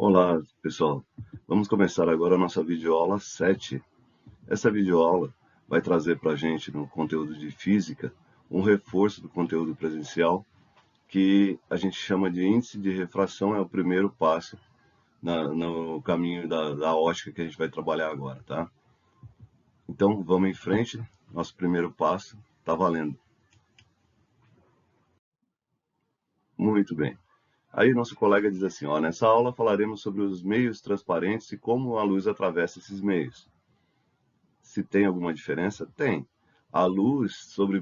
Olá, pessoal. Vamos começar agora a nossa videoaula 7. Essa videoaula vai trazer para a gente, no conteúdo de física, um reforço do conteúdo presencial, que a gente chama de índice de refração, é o primeiro passo no caminho da ótica que a gente vai trabalhar agora, tá? Então, vamos em frente. Nosso primeiro passo está valendo. Muito bem. Aí nosso colega diz assim, ó, nessa aula falaremos sobre os meios transparentes e como a luz atravessa esses meios. Se tem alguma diferença? Tem. A luz sofre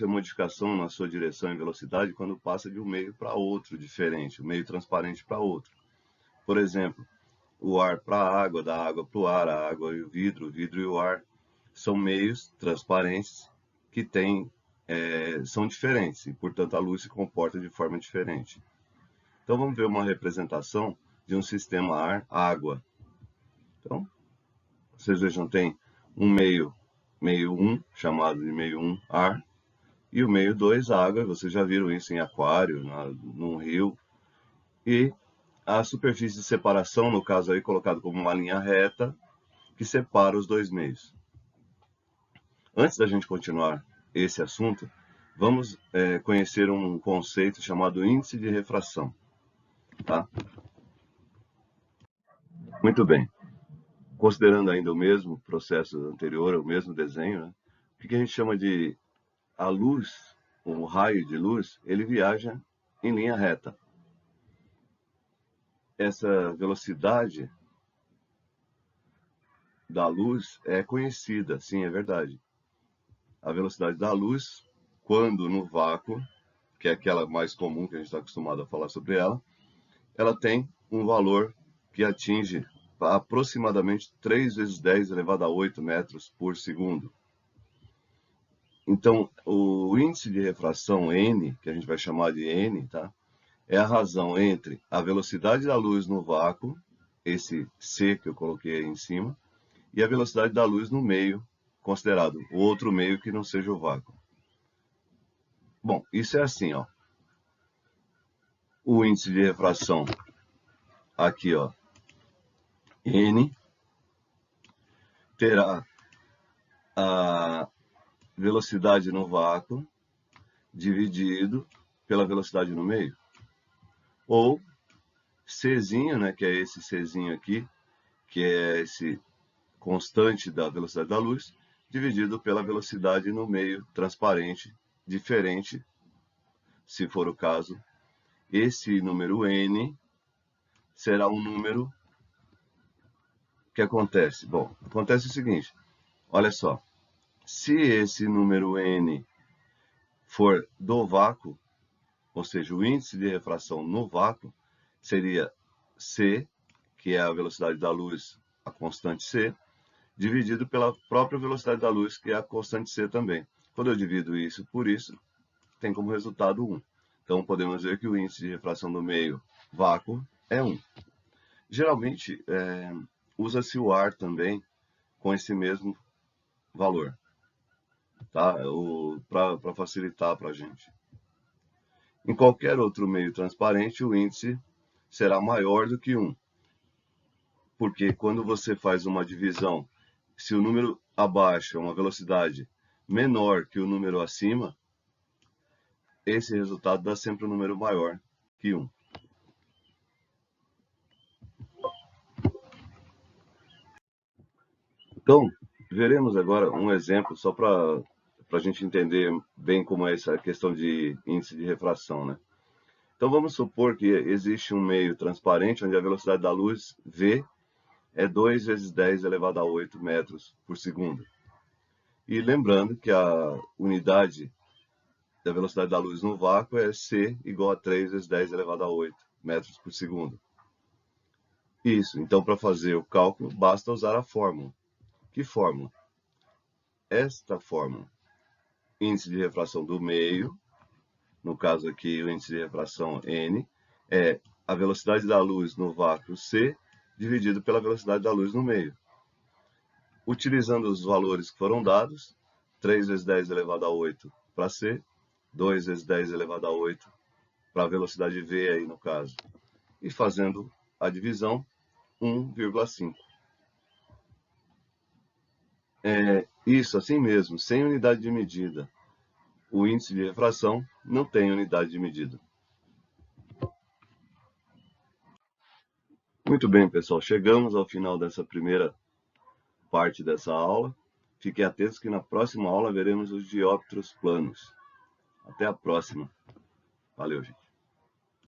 modificação na sua direção e velocidade quando passa de um meio para outro diferente, um meio transparente para outro. Por exemplo, o ar para a água, da água para o ar, a água e o vidro e o ar são meios transparentes que são diferentes e, portanto, a luz se comporta de forma diferente. Então, vamos ver uma representação de um sistema ar-água. Então, vocês vejam, tem um meio 1, chamado de meio 1, ar, e o meio 2, água. Vocês já viram isso em aquário, num rio. E a superfície de separação, no caso aí, colocado como uma linha reta, que separa os dois meios. Antes da gente continuar esse assunto, vamos conhecer um conceito chamado índice de refração. Tá? Muito bem. Considerando ainda o mesmo processo anterior, o mesmo desenho, né? O que a gente chama de a luz, o raio de luz, ele viaja em linha reta. Essa velocidade da luz é conhecida, sim, é verdade. A velocidade da luz, quando no vácuo, que é aquela mais comum que a gente está acostumado a falar sobre ela tem um valor que atinge aproximadamente 3 vezes 10 elevado a 8 metros por segundo. Então, o índice de refração N, que a gente vai chamar de N, tá? É a razão entre a velocidade da luz no vácuo, esse C que eu coloquei aí em cima, e a velocidade da luz no meio, considerado o outro meio que não seja o vácuo. Bom, isso é assim, ó. O índice de refração aqui, ó, N, terá a velocidade no vácuo dividido pela velocidade no meio. Ou Czinho, né, que é esse Czinho aqui, que é esse constante da velocidade da luz, dividido pela velocidade no meio transparente, diferente, se for o caso. Esse número n será um número que acontece. Bom, acontece o seguinte, olha só, se esse número n for do vácuo, ou seja, o índice de refração no vácuo, seria c, que é a velocidade da luz, a constante c, dividido pela própria velocidade da luz, que é a constante c também. Quando eu divido isso por isso, tem como resultado 1. Então, podemos ver que o índice de refração do meio vácuo é 1. Geralmente, usa-se o ar também com esse mesmo valor, tá? Para facilitar para a gente. Em qualquer outro meio transparente, o índice será maior do que 1. Porque quando você faz uma divisão, se o número abaixo é uma velocidade menor que o número acima, esse resultado dá sempre um número maior que 1. Então, veremos agora um exemplo, só para a gente entender bem como é essa questão de índice de refração, né? Então, vamos supor que existe um meio transparente onde a velocidade da luz, V, é 2 vezes 10 elevado a 8 metros por segundo. E lembrando que a unidade da velocidade da luz no vácuo é C igual a 3 vezes 10 elevado a 8 metros por segundo. Isso, então para fazer o cálculo basta usar a fórmula. Que fórmula? Esta fórmula. Índice de refração do meio, no caso aqui o índice de refração N, é a velocidade da luz no vácuo C dividido pela velocidade da luz no meio. Utilizando os valores que foram dados, 3 vezes 10 elevado a 8 para C, 2 vezes 10 elevado a 8 para a velocidade V aí no caso. E fazendo a divisão 1,5. Isso, assim mesmo, sem unidade de medida. O índice de refração não tem unidade de medida. Muito bem, pessoal. Chegamos ao final dessa primeira parte dessa aula. Fiquem atentos que na próxima aula veremos os dióptros planos. Até a próxima. Valeu, gente.